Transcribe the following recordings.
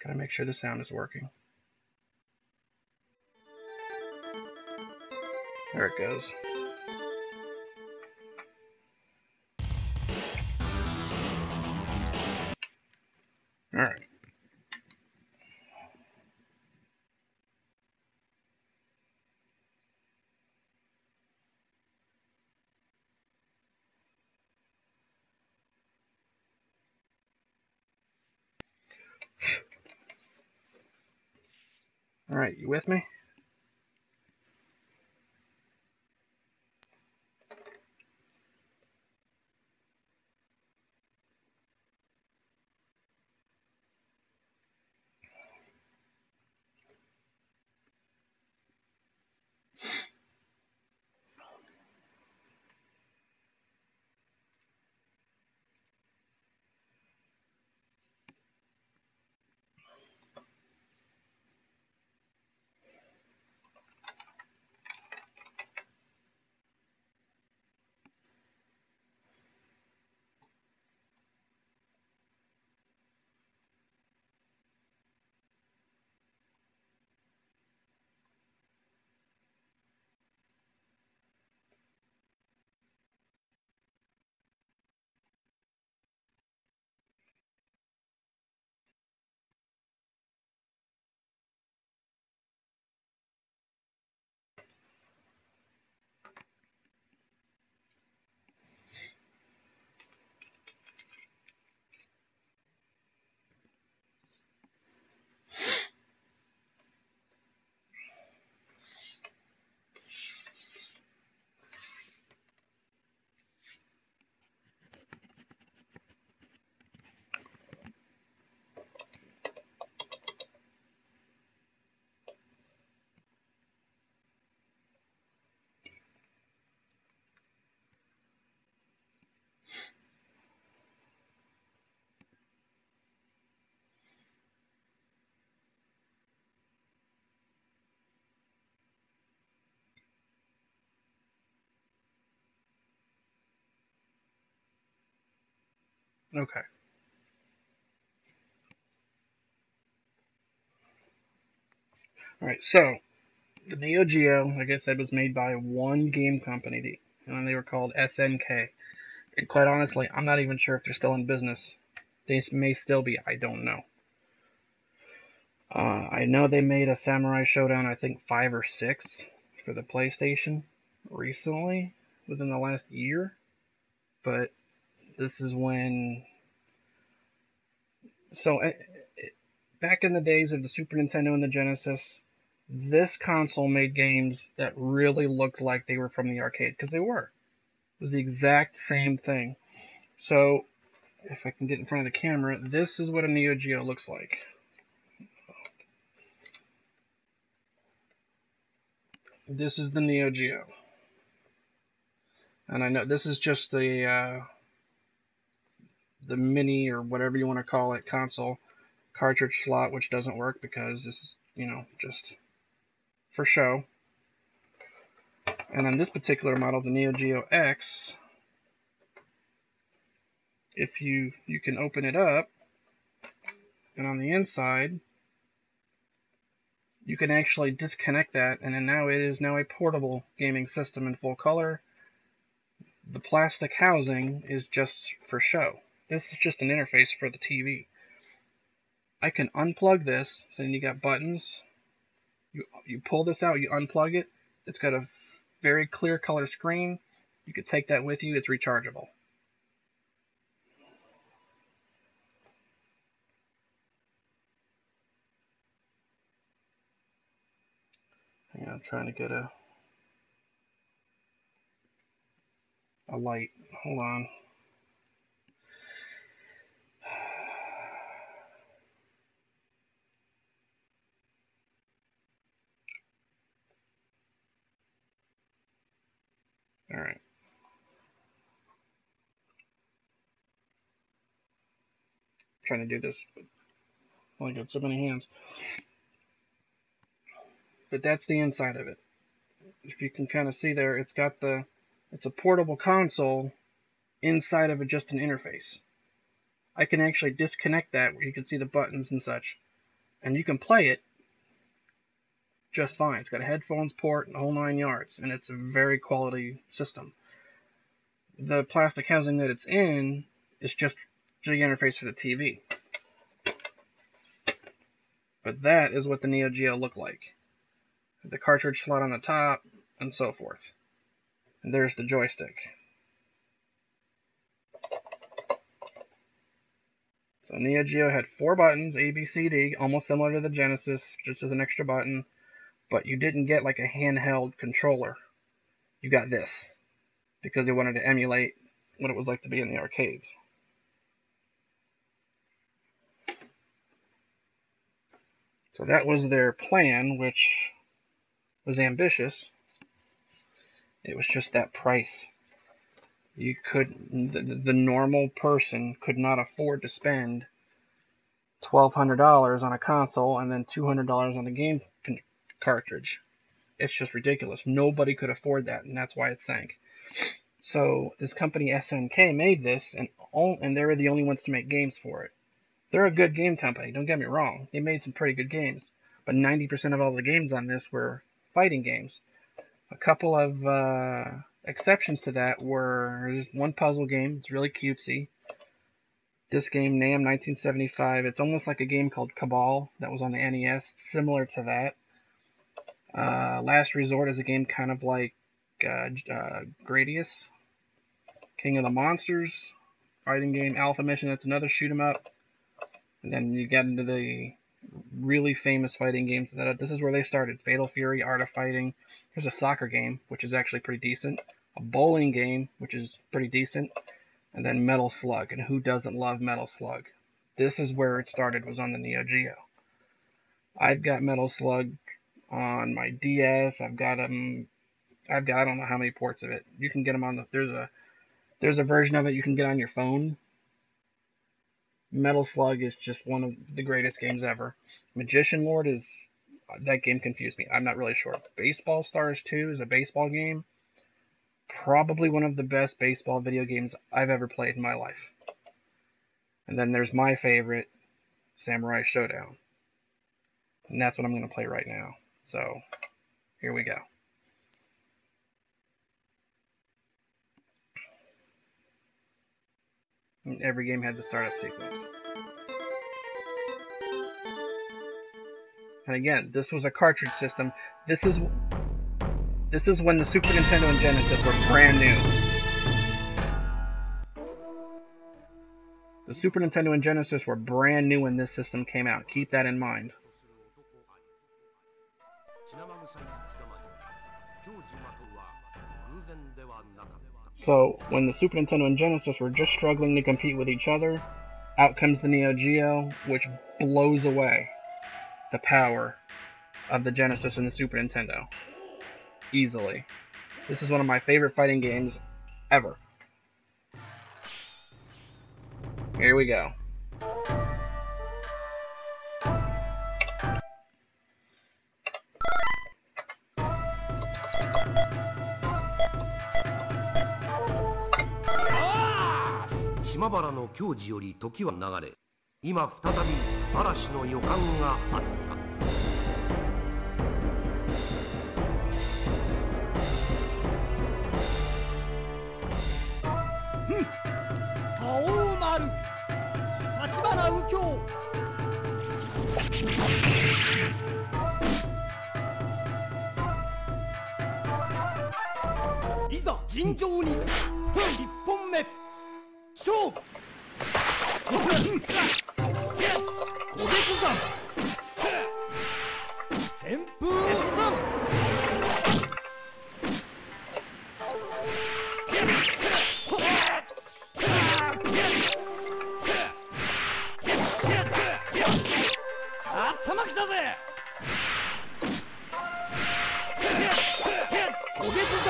Gotta make sure the sound is working. There it goes. Alright. Alright, you with me? Okay. Alright, so the Neo Geo, like I said, was made by one game company, and they were called SNK. And quite honestly, I'm not even sure if they're still in business. They may still be, I don't know. I know they made a Samurai Showdown, I think 5 or 6 for the PlayStation recently, within the last year. But this is when... So, back in the days of the Super Nintendo and the Genesis, this console made games that really looked like they were from the arcade, because they were. It was the exact same thing. So, if I can get in front of the camera, this is what a Neo Geo looks like. This is the Neo Geo. And I know this is just the mini, or whatever you want to call it, console cartridge slot, which doesn't work because this is, just for show. And on this particular model, the Neo Geo X, if you can open it up, and on the inside, you can actually disconnect that, and then now it is now a portable gaming system in full color. The plastic housing is just for show. This is just an interface for the TV. I can unplug this, so then you got buttons. You pull this out, you unplug it. It's got a very clear color screen. You could take that with you. It's rechargeable. Hang on, I'm trying to get a light. Hold on. All right. I'm trying to do this, but only got so many hands. But that's the inside of it. If you can kind of see there, it's a portable console inside of it, just an interface. I can actually disconnect that where you can see the buttons and such. and you can play it just fine. It's got a headphones port and the whole 9 yards, and it's a very quality system. The plastic housing that it's in is just the interface for the TV. But that is what the Neo Geo looked like. The cartridge slot on the top, and so forth. And there's the joystick. So Neo Geo had 4 buttons, A, B, C, D, almost similar to the Genesis, just with an extra button. But you didn't get like a handheld controller. You got this, because they wanted to emulate what it was like to be in the arcades. So that was their plan, which was ambitious. It was just that price. You the normal person could not afford to spend $1,200 on a console and then $200 on a game cartridge. It's just ridiculous. Nobody could afford that, and that's why it sank. So this company SNK made this, and they were the only ones to make games for it. They're a good game company, don't get me wrong. They made some pretty good games, but 90% of all the games on this were fighting games. A couple of exceptions to that were just one puzzle game. It's really cutesy. This game, NAM 1975, it's almost like a game called Cabal that was on the NES, similar to that. Last Resort is a game kind of like Gradius. King of the Monsters, fighting game. Alpha Mission, that's another shoot 'em up. And then you get into the really famous fighting games. This is where they started. Fatal Fury, Art of Fighting. Here's a soccer game, which is actually pretty decent. A bowling game, which is pretty decent. And then Metal Slug. And who doesn't love Metal Slug? This is where it started, was on the Neo Geo. I've got Metal Slug on my DS. I've got I don't know how many ports of it. You can get them on there's a version of it you can get on your phone. Metal Slug is just one of the greatest games ever. Magician Lord that game confused me. I'm not really sure. Baseball Stars 2 is a baseball game. Probably one of the best baseball video games I've ever played in my life. And then there's my favorite, Samurai Showdown. And that's what I'm going to play right now. So, here we go. And every game had the startup sequence. And again, this was a cartridge system. This is when the Super Nintendo and Genesis were brand new. The Super Nintendo and Genesis were brand new when this system came out. Keep that in mind. So, when the Super Nintendo and Genesis were just struggling to compete with each other, out comes the Neo Geo, which blows away the power of the Genesis and the Super Nintendo. Easily. This is one of my favorite fighting games ever. Here we go.島原の矜持より時は流れ、今再び嵐の予感があった。覇王丸、立花右京。いざ尋常に、一本目。勝負。個別山。旋風越山。頭きたぜ。個別山。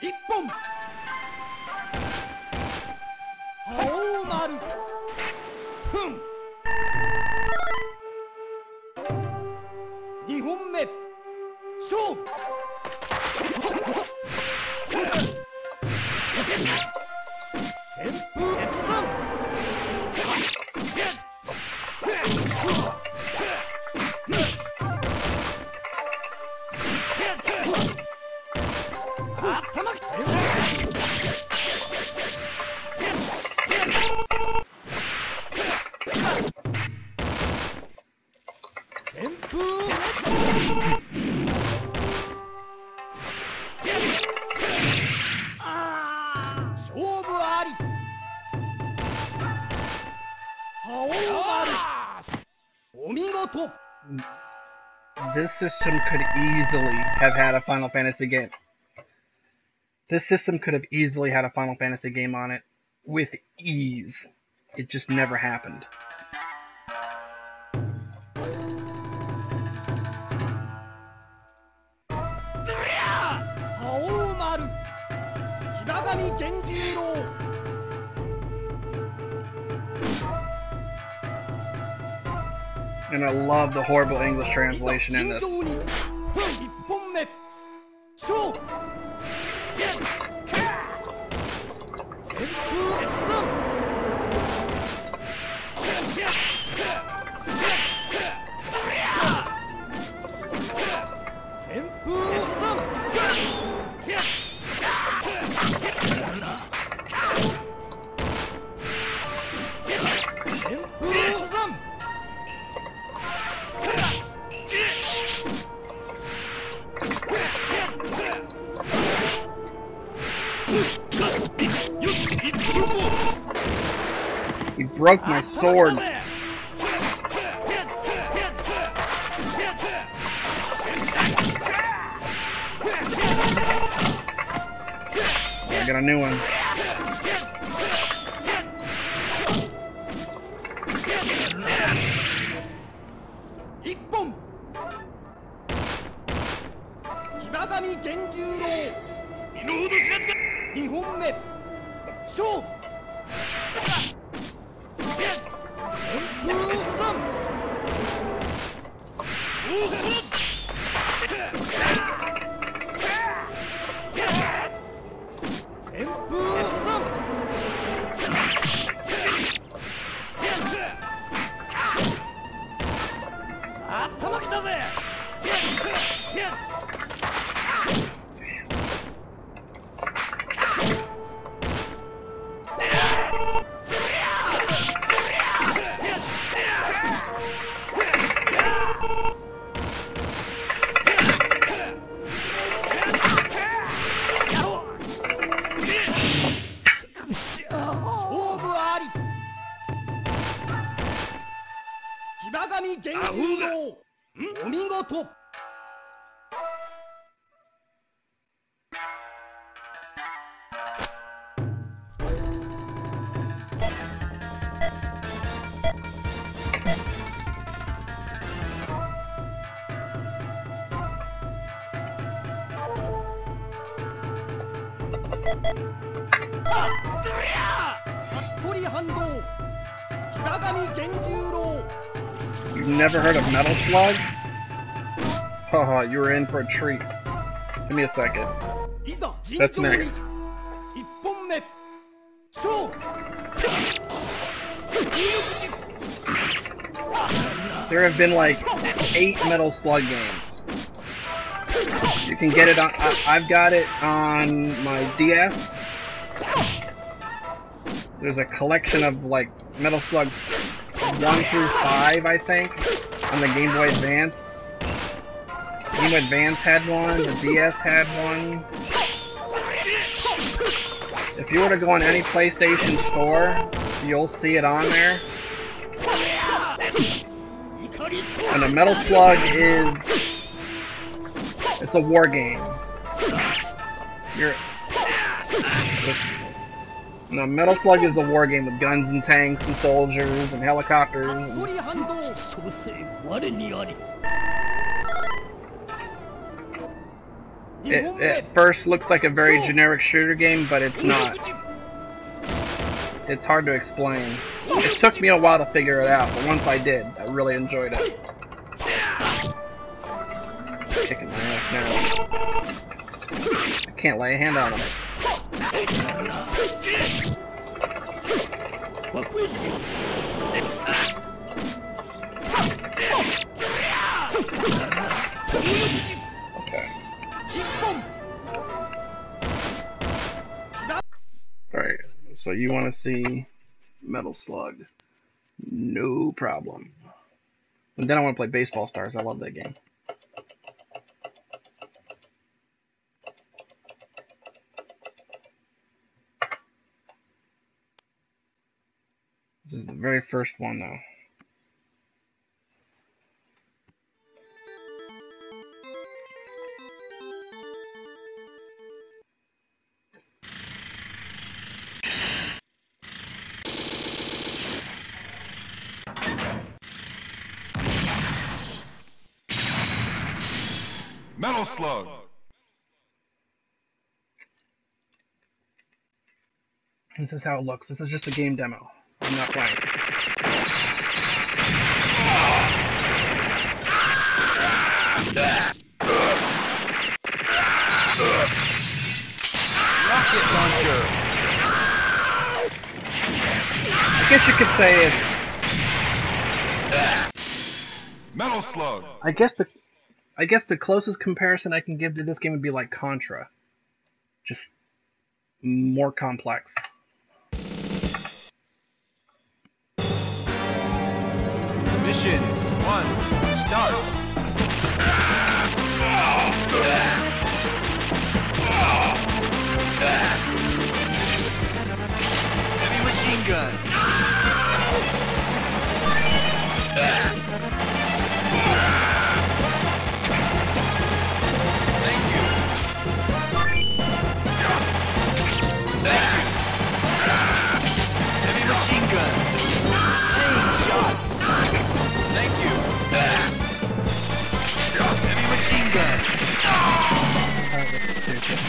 一本。覇王丸。This system could easily have had a Final Fantasy game. This system could have easily had a Final Fantasy game on it with ease. It just never happened. And I love the horrible English translation in this. He broke my sword. I got a new one. You've never heard of Metal Slug? Haha, you were in for a treat. Give me a second. That's next. There have been like 8 Metal Slug games. You can get it on... I've got it on my DS. There's a collection of like Metal Slug 1 through 5, I think, on the Game Boy Advance. Game Boy Advance had one, the DS had one. If you were to go on any PlayStation store, you'll see it on there. And a Metal Slug is... it's a war game. No, Metal Slug is a war game with guns and tanks and soldiers and helicopters. And it at first looks like a very generic shooter game, but it's not. It's hard to explain. It took me a while to figure it out, but once I did, I really enjoyed it. It's kicking my ass now. I can't lay a hand on him. Okay. Alright, so you want to see Metal Slug. No problem. And then I want to play Baseball Stars. I love that game. This is the very first one, though. Metal Slug. This is how it looks. This is just a game demo. I'm not playing. Rocket launcher. I guess you could say it's... Metal Slug. I guess the closest comparison I can give to this game would be like Contra. Just more complex. Mission 1, start. Heavy machine gun. Thank you. Heavy machine gun. Aim shot. Thank you. Heavy machine gun. Oh, that's stupid.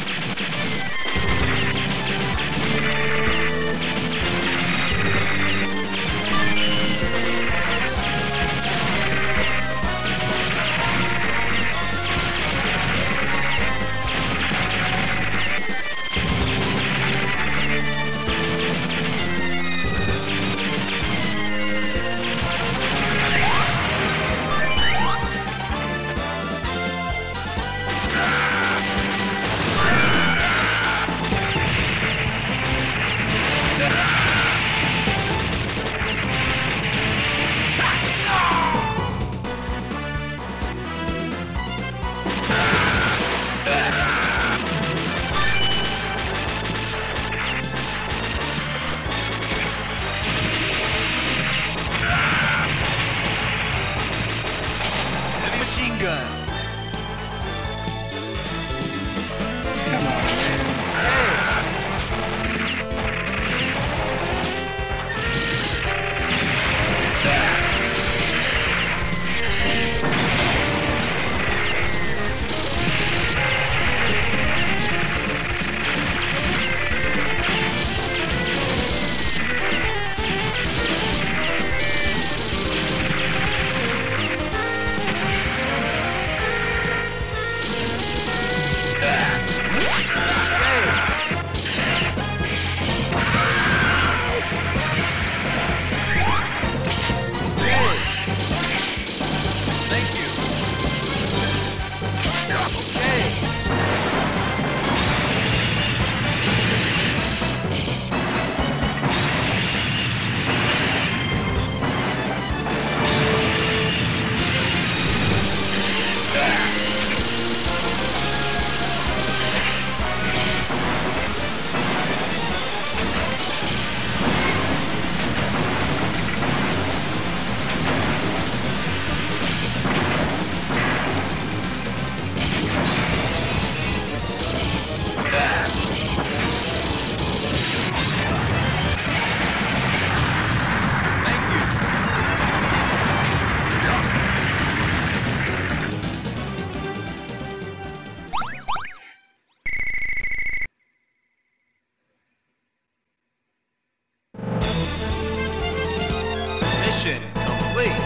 Mission complete.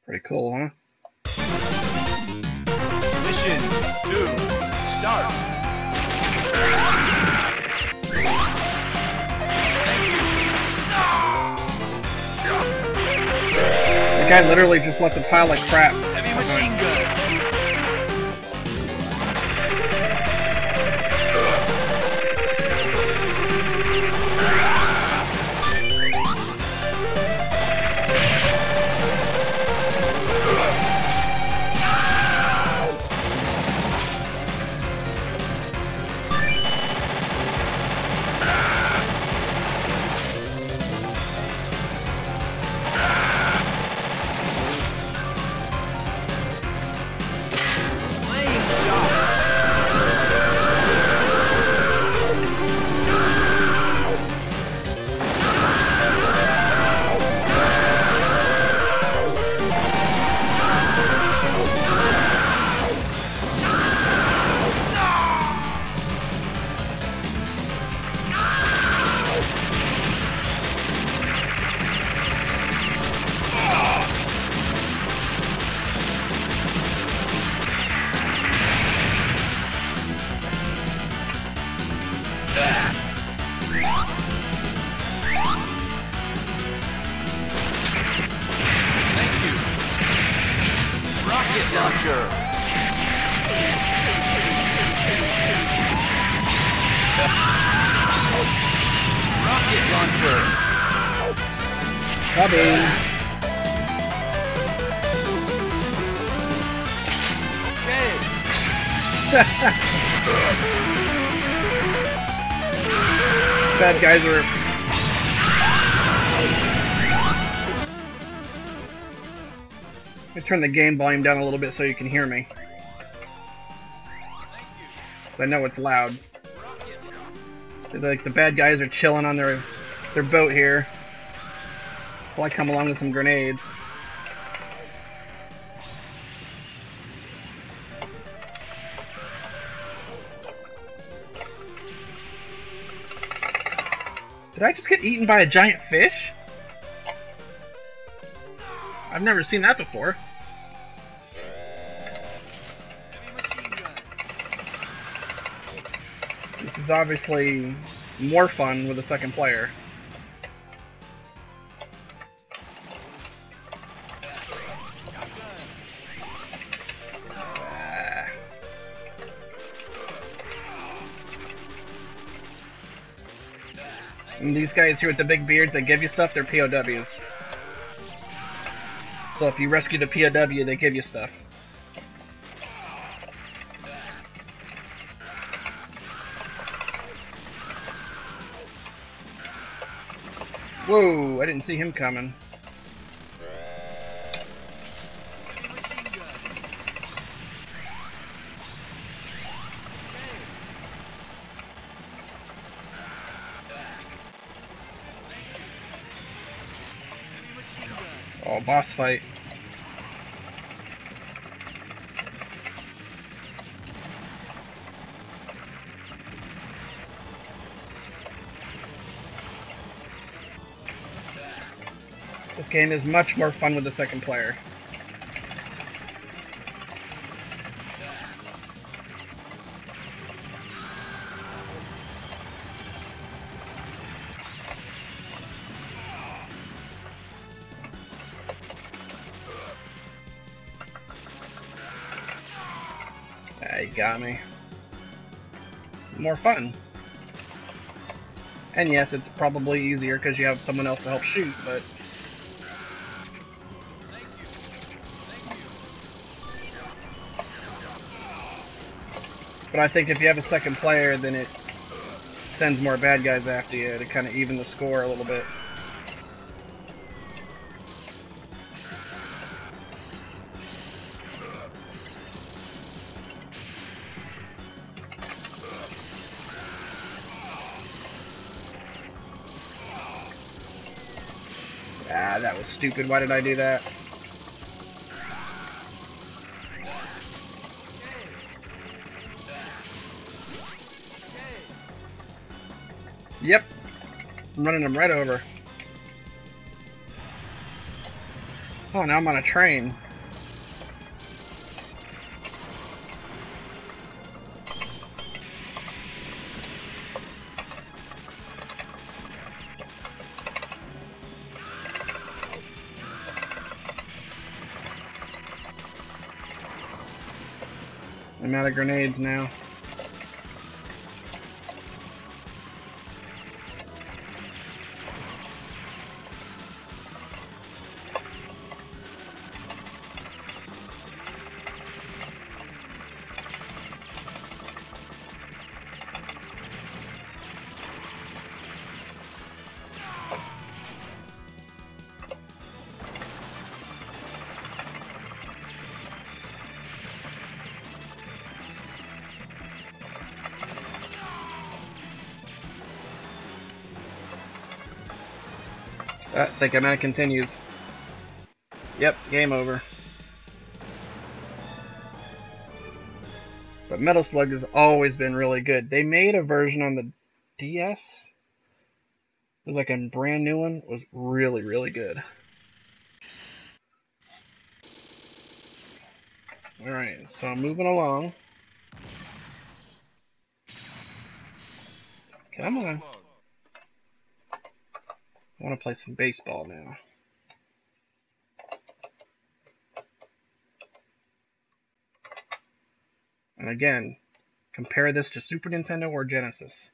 Pretty cool, huh? Mission 2, start. That guy literally just left a pile of crap. Heavy machine gun. Bad guys are... Let me turn the game volume down a little bit so you can hear me. 'Cause I know it's loud. Like the bad guys are chilling on their boat here. So I come along with some grenades. Did I just get eaten by a giant fish? I've never seen that before. This is obviously more fun with the second player. And these guys here with the big beards that give you stuff, they're POWs. So if you rescue the POW, they give you stuff. Whoa, I didn't see him coming. Oh, boss fight. This game is much more fun with the second player. You got me. More fun. And yes, it's probably easier because you have someone else to help shoot, but... But I think if you have a second player, then it sends more bad guys after you to kind of even the score a little bit. Ah, that was stupid. Why did I do that? Yep. I'm running them right over. Oh, now I'm on a train. I'm out of grenades now. I think I'm out. Continues. Yep, game over. But Metal Slug has always been really good. They made a version on the DS. It was like a brand new one. It was really, really good. Alright, so moving along. Come on. I want to play some baseball now. And again, compare this to Super Nintendo or Genesis.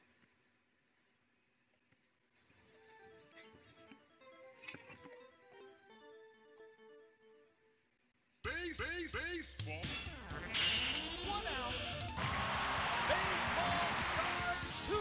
Baseball. 1 out. Baseball Stars 2.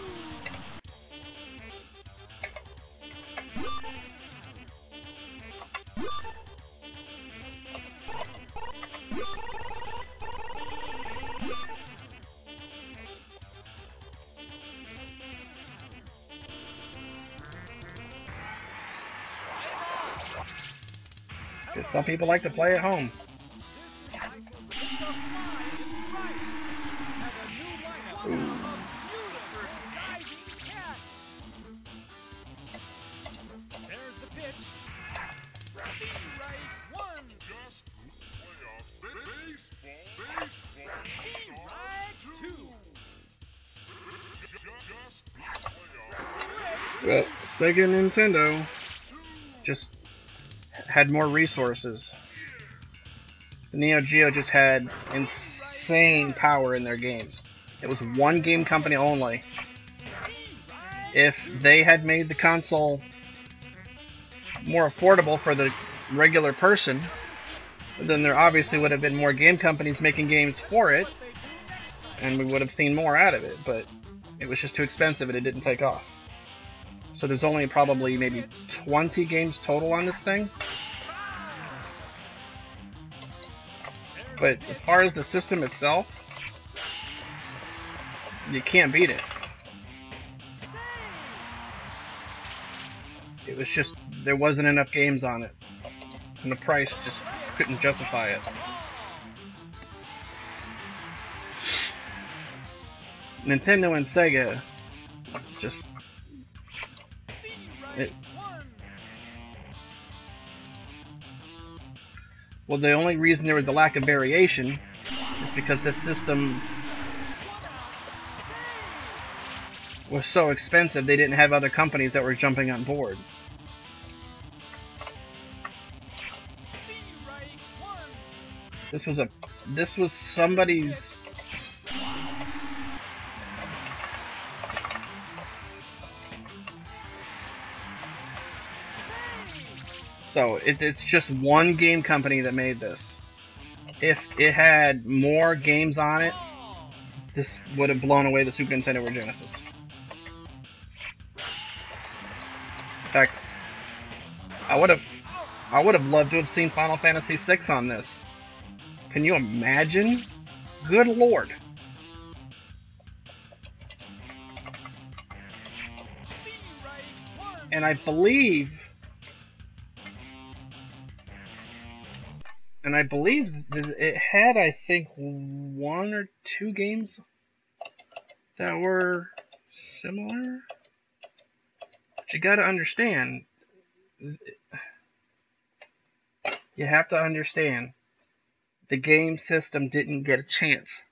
Because some people like to play at home. Well, Sega and Nintendo just had more resources. The Neo Geo just had insane power in their games. It was one game company only. If they had made the console more affordable for the regular person, then there obviously would have been more game companies making games for it, and we would have seen more out of it, but it was just too expensive and it didn't take off. So there's only probably maybe 20 games total on this thing. But as far as the system itself, you can't beat it. It was just, there wasn't enough games on it. And the price just couldn't justify it. Nintendo and Sega just... Well, the only reason there was the lack of variation is because this system was so expensive they didn't have other companies that were jumping on board. This was somebody's So it's just one game company that made this. If it had more games on it, this would have blown away the Super Nintendo or Genesis. In fact, I would have loved to have seen Final Fantasy VI on this. Can you imagine? Good Lord. And I believe that it had, I think, 1 or 2 games that were similar. But you gotta understand, you have to understand, the game system didn't get a chance.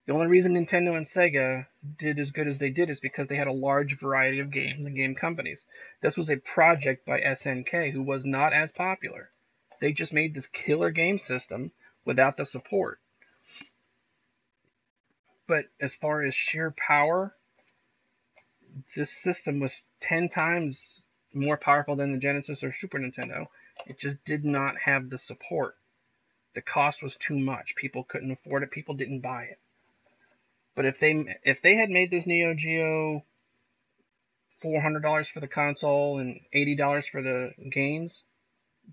The only reason Nintendo and Sega did as good as they did is because they had a large variety of games and game companies. This was a project by SNK, who was not as popular. They just made this killer game system without the support. but as far as sheer power, this system was 10 times more powerful than the Genesis or Super Nintendo. It just did not have the support. The cost was too much. People couldn't afford it. People didn't buy it. But if they had made this Neo Geo $400 for the console and $80 for the games,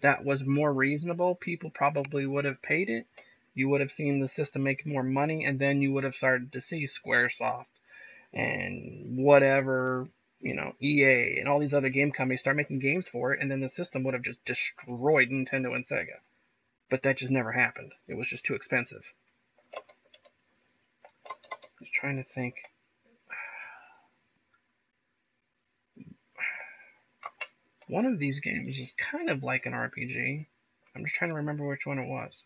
that was more reasonable. People probably would have paid it. You would have seen the system make more money, and then you would have started to see Squaresoft and whatever, EA and all these other game companies start making games for it, and then the system would have just destroyed Nintendo and Sega. But that just never happened. It was just too expensive. I was trying to think. One of these games is kind of like an RPG. I'm just trying to remember which one it was.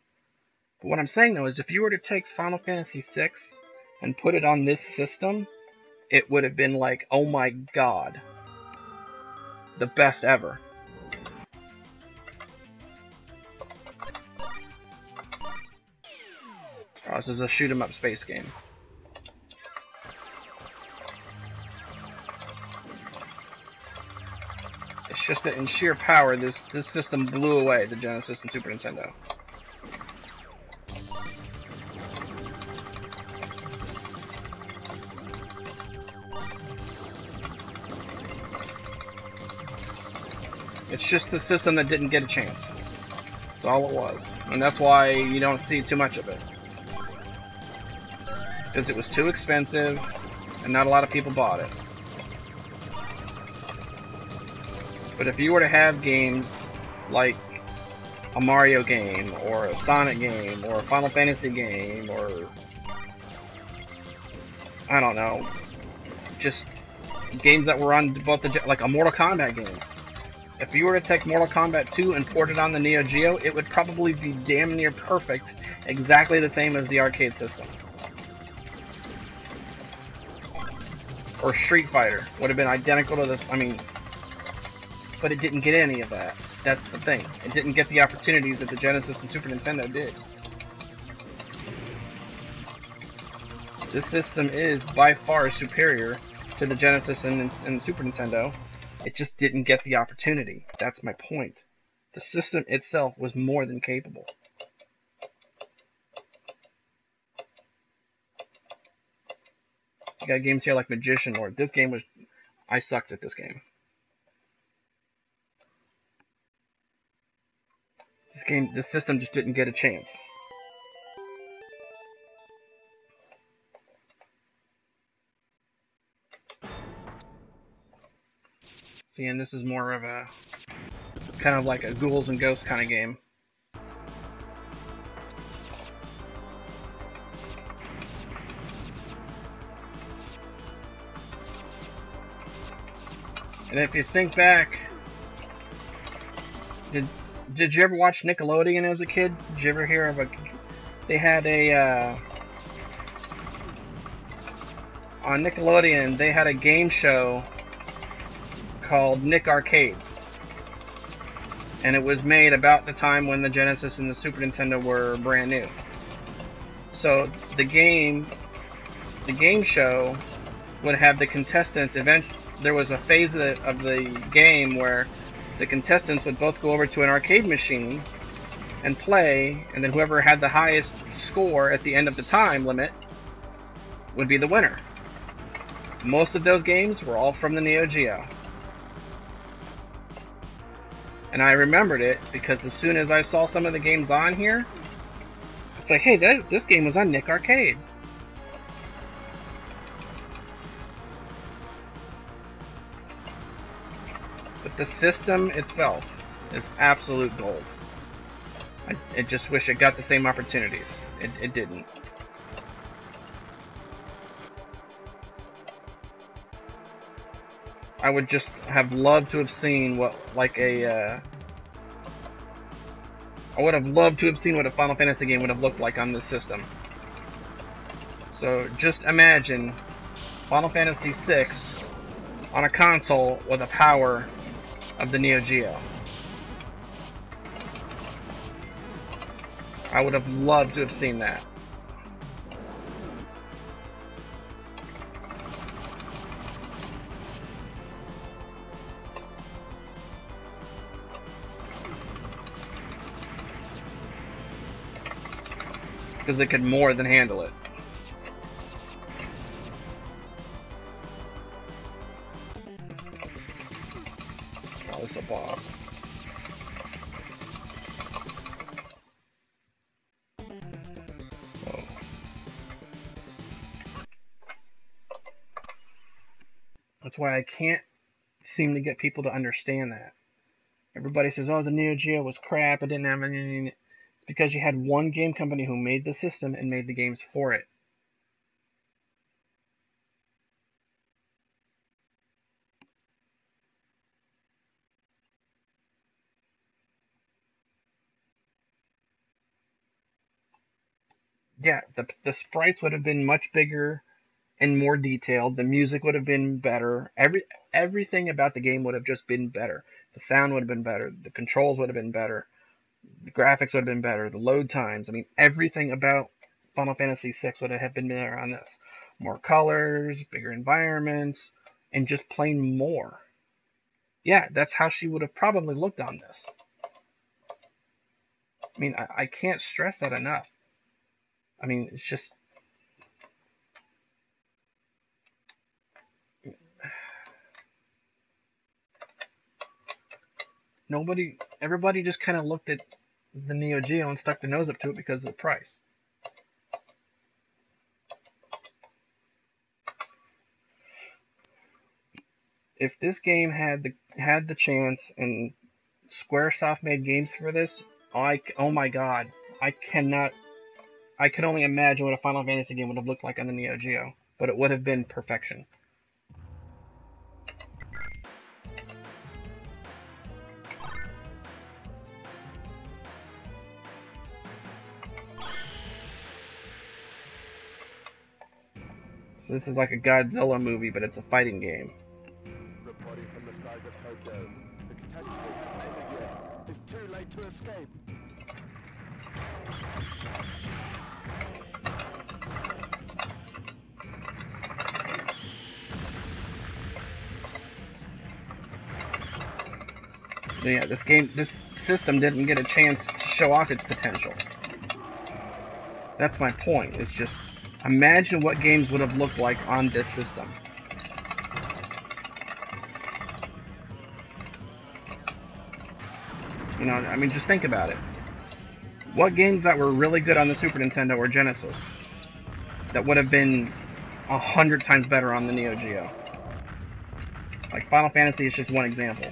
But what I'm saying, though, is if you were to take Final Fantasy VI and put it on this system, it would have been like, oh my god, the best ever. Oh, this is a shoot-'em-up space game. It's just that in sheer power, this system blew away the Genesis and Super Nintendo. It's just the system that didn't get a chance. That's all it was. And that's why you don't see too much of it. Because it was too expensive, and not a lot of people bought it. But if you were to have games like a Mario game, or a Sonic game, or a Final Fantasy game, or I don't know, just games that were on both the, like a Mortal Kombat game. If you were to take Mortal Kombat 2 and port it on the Neo Geo, it would probably be damn near perfect, exactly the same as the arcade system. Or Street Fighter would have been identical to this, but it didn't get any of that. That's the thing. It didn't get the opportunities that the Genesis and Super Nintendo did. This system is by far superior to the Genesis and Super Nintendo. It just didn't get the opportunity. That's my point. The system itself was more than capable. You got games here like Magician Lord. This game was... I sucked at this game. This system just didn't get a chance. See, and this is more of a kind of like a Ghouls and Ghosts kind of game. And if you think back, did you ever watch Nickelodeon as a kid? Did you ever hear of they had a on Nickelodeon, they had a game show called Nick Arcade, and it was made about the time when the Genesis and the Super Nintendo were brand new. So the game show would have the contestants. There was a phase of the game where the contestants would both go over to an arcade machine and play, and then whoever had the highest score at the end of the time limit would be the winner. Most of those games were all from the Neo Geo. And I remembered it because as soon as I saw some of the games on here, it's like, hey, this game was on Nick Arcade. But the system itself is absolute gold. I just wish it got the same opportunities. It didn't. I would just have loved to have seen what, like I would have loved to have seen what a Final Fantasy game would have looked like on this system. So just imagine Final Fantasy VI on a console with the power of the Neo Geo. I would have loved to have seen that. because it could more than handle it. Oh, this is a boss. So that's why I can't seem to get people to understand that. Everybody says, oh, the Neo Geo was crap, it didn't have anything. It's because you had one game company who made the system and made the games for it. Yeah, the sprites would have been much bigger and more detailed. The music would have been better. Everything about the game would have just been better. The sound would have been better. The controls would have been better. The graphics would have been better. The load times. I mean, everything about Final Fantasy VI would have been better on this. More colors, bigger environments, and just plain more. Yeah, that's how she would have probably looked on this. I mean, I can't stress that enough. I mean, it's just... Everybody just kind of looked at the Neo Geo and stuck their nose up to it because of the price. If this game had the chance and Squaresoft made games for this, oh my god, I could only imagine what a Final Fantasy game would have looked like on the Neo Geo, but it would have been perfection. So this is like a Godzilla movie, but it's a fighting game. Reporting from the skies of Tokyo. The catastrophe has ended yet. It's too late to escape. Yeah, this system didn't get a chance to show off its potential. That's my point. It's just, imagine what games would have looked like on this system. You know, I mean, just think about it. What games that were really good on the Super Nintendo or Genesis that would have been 100 times better on the Neo Geo? Like Final Fantasy is just one example.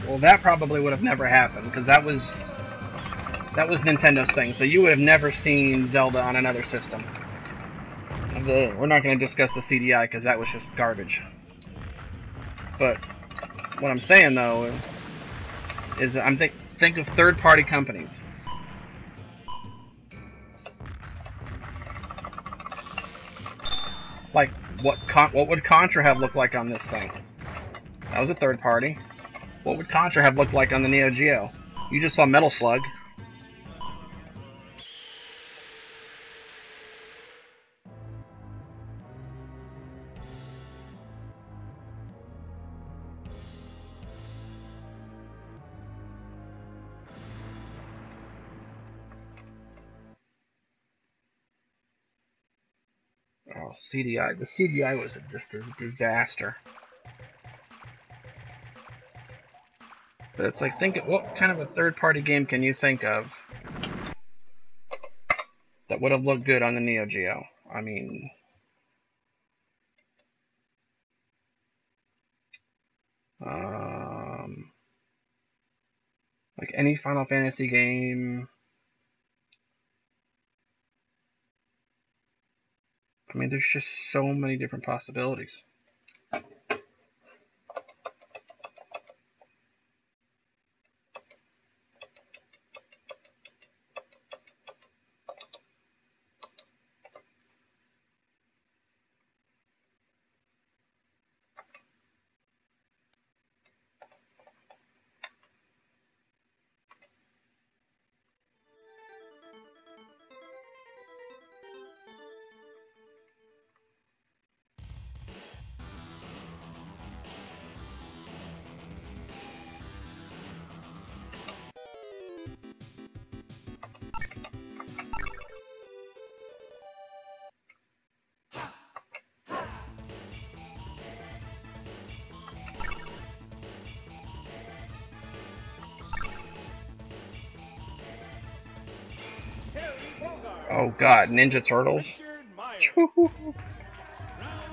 Well, that probably would have never happened, because that was Nintendo's thing, so you would have never seen Zelda on another system. We're not going to discuss the CDI, because that was just garbage. But what I'm saying, though, is think of third-party companies. Like, what would Contra have looked like on this thing? That was a third party. What would Contra have looked like on the Neo Geo? You just saw Metal Slug. Oh, CDI. The CDI was just a disaster. But it's like, what kind of a third-party game can you think of that would have looked good on the Neo Geo? I mean, like any Final Fantasy game. I mean, there's just so many different possibilities. Oh god, Ninja Turtles?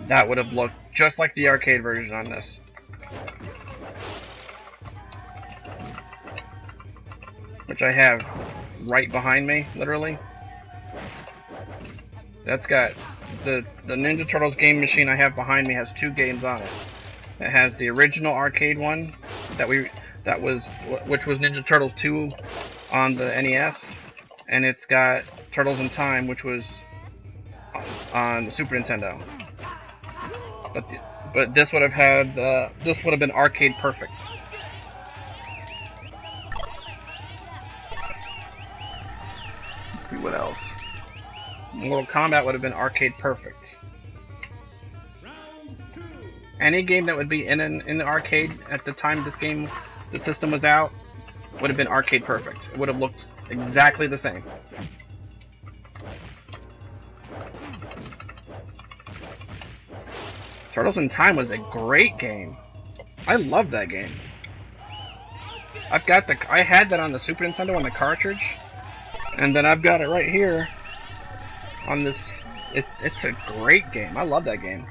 That would have looked just like the arcade version on this. Which I have right behind me, literally. That's got the Ninja Turtles game machine I have behind me has 2 games on it. It has the original arcade one which was Ninja Turtles 2 on the NES, and it's got Turtles in Time, which was on the Super Nintendo. But this would have had this would have been arcade perfect. Let's see what else. Mortal Kombat would have been arcade perfect. Any game that would be in the arcade at the time the system was out would have been arcade perfect. It would have looked exactly the same. Turtles in Time was a great game. I love that game. I had that on the Super Nintendo on the cartridge, and then I've got it right here on this. It's a great game. I love that game.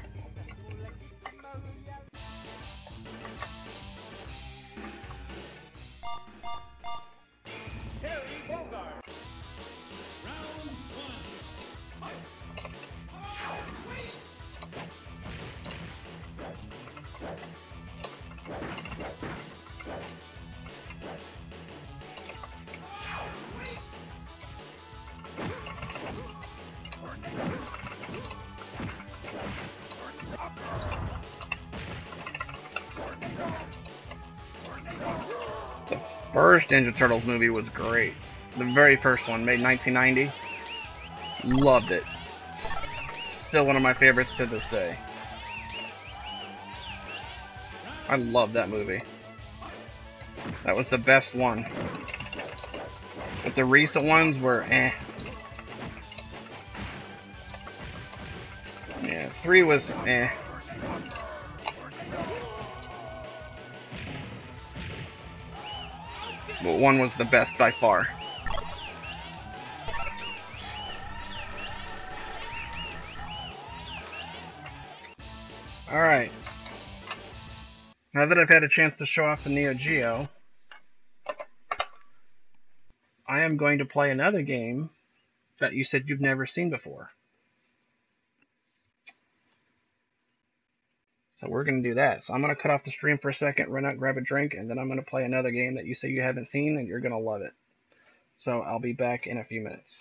First Ninja Turtles movie was great. The very first one, made in 1990. Loved it. Still one of my favorites to this day. I love that movie. That was the best one. But the recent ones were eh. Yeah, 3 was eh. But 1 was the best by far. Alright. Now that I've had a chance to show off the Neo Geo, I am going to play another game that you said you've never seen before. So we're going to do that. So I'm going to cut off the stream for a second, run out, grab a drink, and then I'm going to play another game that you say you haven't seen, and you're going to love it. So I'll be back in a few minutes.